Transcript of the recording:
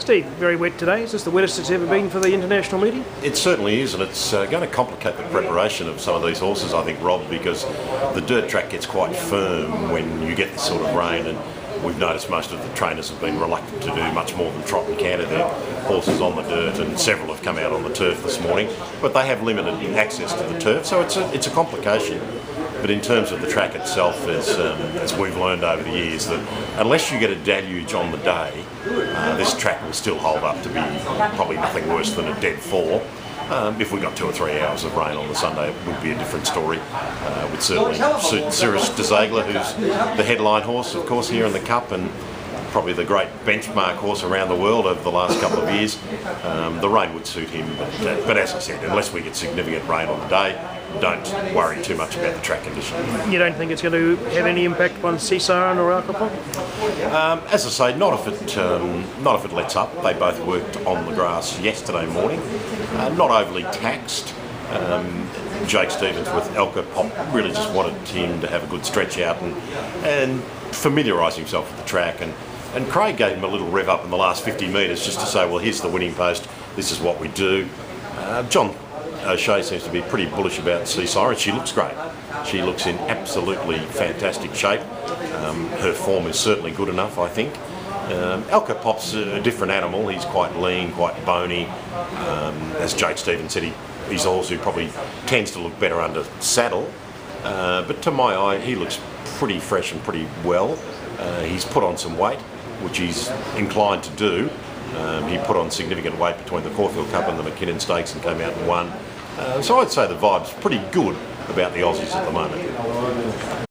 Steve, very wet today. Is this the wettest it's ever been for the international meeting? It certainly is, and it's going to complicate the preparation of some of these horses, I think, Rob, because the dirt track gets quite firm when you get this sort of rain, and we've noticed most of the trainers have been reluctant to do much more than trot and canter their horses on the dirt, and several have come out on the turf this morning, but they have limited access to the turf, so it's a complication. But in terms of the track itself, as we've learned over the years, that unless you get a deluge on the day, this track will still hold up to be probably nothing worse than a dead fall. If we got 2 or 3 hours of rain on the Sunday, it would be a different story. Would certainly suit Cirrus de Ziegler, who's the headline horse, of course, here in the Cup, and probably the great benchmark horse around the world over the last couple of years. The rain would suit him, but as I said, unless we get significant rain on the day, don't worry too much about the track condition. You don't think it's going to have any impact on Sha Tin or Alcapop? As I say, not if it lets up. They both worked on the grass yesterday morning, not overly taxed. Jake Stevens with Alcapop really just wanted him to have a good stretch out and familiarise himself with the track. And Craig gave him a little rev up in the last 50 metres just to say, well, here's the winning post, this is what we do. John O'Shea seems to be pretty bullish about Sha Tin. She looks great. She looks in absolutely fantastic shape. Her form is certainly good enough, I think. Alcapop's a different animal. He's quite lean, quite bony. As Jake Stevens said, he's a horse who probably tends to look better under saddle. But to my eye, he looks pretty fresh and pretty well. He's put on some weight, which he's inclined to do. He put on significant weight between the Caulfield Cup and the McKinnon Stakes and came out and won. So I'd say the vibe's pretty good about the Aussies at the moment.